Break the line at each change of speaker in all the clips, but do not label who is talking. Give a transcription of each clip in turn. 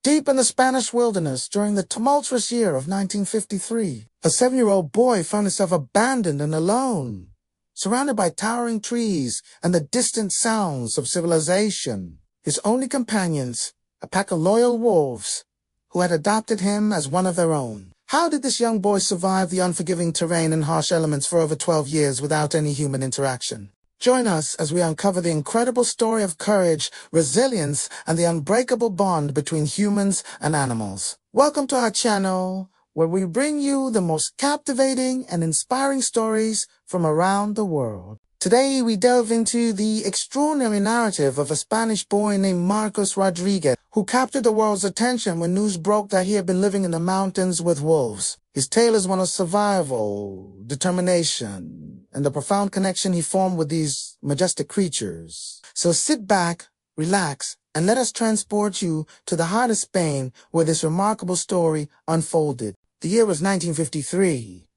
Deep in the Spanish wilderness during the tumultuous year of 1953, a 7-year-old boy found himself abandoned and alone, surrounded by towering trees and the distant sounds of civilization. His only companions, a pack of loyal wolves, who had adopted him as one of their own. How did this young boy survive the unforgiving terrain and harsh elements for over 12 years without any human interaction? Join us as we uncover the incredible story of courage, resilience, and the unbreakable bond between humans and animals. Welcome to our channel, where we bring you the most captivating and inspiring stories from around the world. Today, we delve into the extraordinary narrative of a Spanish boy named Marcos Rodriguez, who captured the world's attention when news broke that he had been living in the mountains with wolves. His tale is one of survival, determination, and the profound connection he formed with these majestic creatures. So sit back, relax, and let us transport you to the heart of Spain, where this remarkable story unfolded. The year was 1953.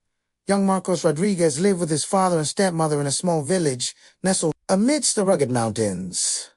Young Marcos Rodriguez lived with his father and stepmother in a small village nestled amidst the rugged mountains.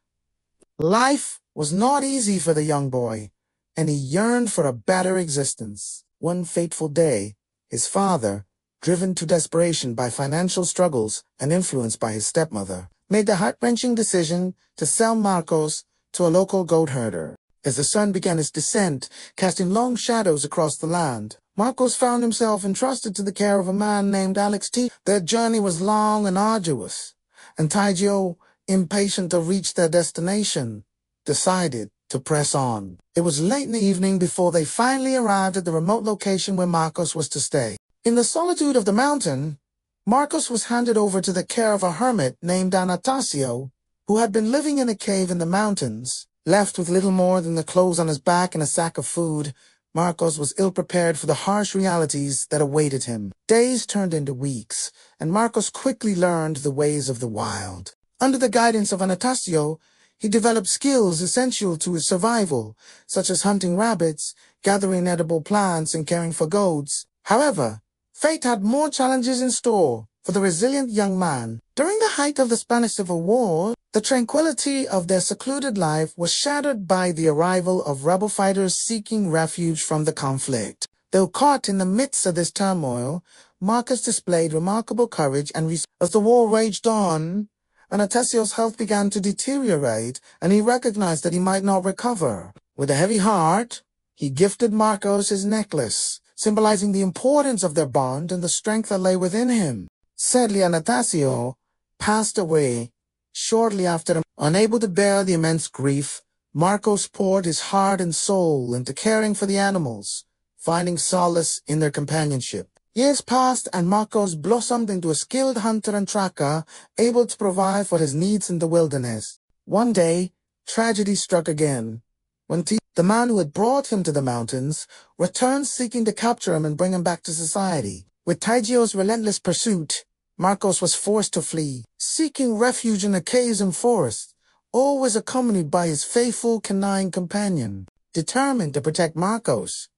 Life was not easy for the young boy, and he yearned for a better existence. One fateful day, his father, driven to desperation by financial struggles and influenced by his stepmother, made the heart-wrenching decision to sell Marcos to a local goat herder. As the sun began its descent, casting long shadows across the land, Marcos found himself entrusted to the care of a man named Alex T. Their journey was long and arduous, and Taigio, impatient to reach their destination, decided to press on. It was late in the evening before they finally arrived at the remote location where Marcos was to stay. In the solitude of the mountain, Marcos was handed over to the care of a hermit named Anastasio, who had been living in a cave in the mountains. Left with little more than the clothes on his back and a sack of food, Marcos was ill-prepared for the harsh realities that awaited him. Days turned into weeks, and Marcos quickly learned the ways of the wild. Under the guidance of Anastasio, he developed skills essential to his survival, such as hunting rabbits, gathering edible plants, and caring for goats. However, fate had more challenges in store for the resilient young man. During the height of the Spanish Civil War, the tranquility of their secluded life was shattered by the arrival of rebel fighters seeking refuge from the conflict. Though caught in the midst of this turmoil, Marcos displayed remarkable courage and as the war raged on, Anastasio's health began to deteriorate, and he recognized that he might not recover. With a heavy heart, he gifted Marcos his necklace, symbolizing the importance of their bond and the strength that lay within him. Sadly, Anastasio passed away shortly after. Unable to bear the immense grief, Marcos poured his heart and soul into caring for the animals, finding solace in their companionship. Years passed, and Marcos blossomed into a skilled hunter and tracker, able to provide for his needs in the wilderness. One day, tragedy struck again, when the man who had brought him to the mountains returned seeking to capture him and bring him back to society. With Taigio's relentless pursuit, Marcos was forced to flee, seeking refuge in the caves and forests, always accompanied by his faithful canine companion. Determined to protect Marcos,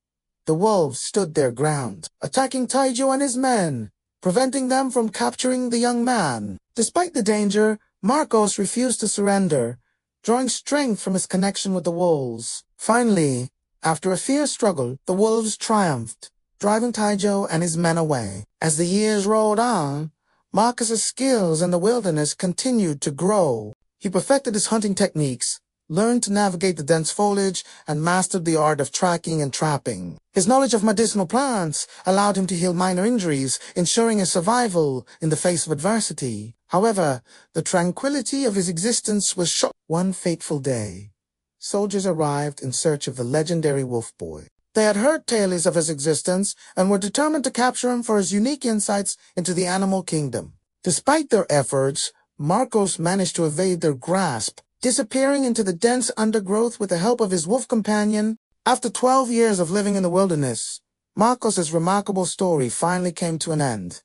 the wolves stood their ground, attacking Taigio and his men, preventing them from capturing the young man. Despite the danger, Marcos refused to surrender, drawing strength from his connection with the wolves. Finally, after a fierce struggle, the wolves triumphed, driving Taigio and his men away. As the years rolled on, Marcos's skills in the wilderness continued to grow. He perfected his hunting techniques, learned to navigate the dense foliage, and mastered the art of tracking and trapping. His knowledge of medicinal plants allowed him to heal minor injuries, ensuring his survival in the face of adversity. However, the tranquility of his existence was shocked. One fateful day, soldiers arrived in search of the legendary Wolf Boy. They had heard tales of his existence and were determined to capture him for his unique insights into the animal kingdom. Despite their efforts, Marcos managed to evade their grasp, disappearing into the dense undergrowth with the help of his wolf companion. After 12 years of living in the wilderness, Marcos's remarkable story finally came to an end,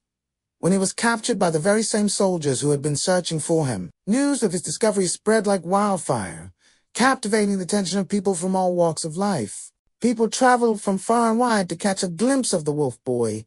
when he was captured by the very same soldiers who had been searching for him. News of his discovery spread like wildfire, captivating the attention of people from all walks of life. People traveled from far and wide to catch a glimpse of the Wolf Boy,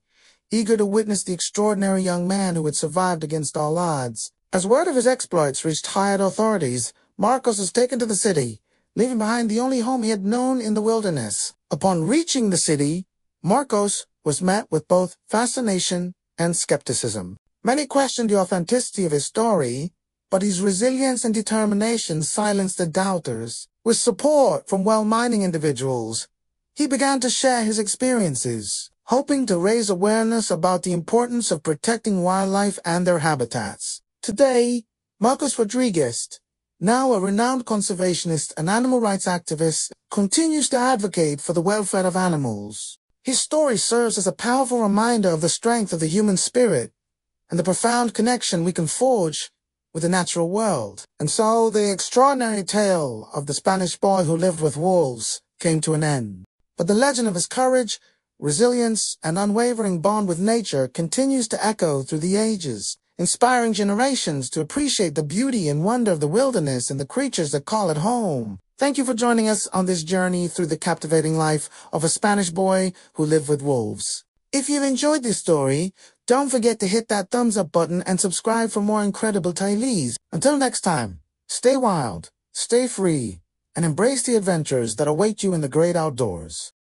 eager to witness the extraordinary young man who had survived against all odds. As word of his exploits reached higher authorities, Marcos was taken to the city, leaving behind the only home he had known in the wilderness. Upon reaching the city, Marcos was met with both fascination and skepticism. Many questioned the authenticity of his story, but his resilience and determination silenced the doubters. With support from well-meaning individuals, he began to share his experiences, hoping to raise awareness about the importance of protecting wildlife and their habitats. Today, Marcos Rodriguez, now a renowned conservationist and animal rights activist, continues to advocate for the welfare of animals. His story serves as a powerful reminder of the strength of the human spirit and the profound connection we can forge with the natural world. And so the extraordinary tale of the Spanish boy who lived with wolves came to an end. But the legend of his courage, resilience, and unwavering bond with nature continues to echo through the ages, inspiring generations to appreciate the beauty and wonder of the wilderness and the creatures that call it home. Thank you for joining us on this journey through the captivating life of a Spanish boy who lived with wolves. If you've enjoyed this story, don't forget to hit that thumbs up button and subscribe for more incredible tales. Until next time, stay wild, stay free, and embrace the adventures that await you in the great outdoors.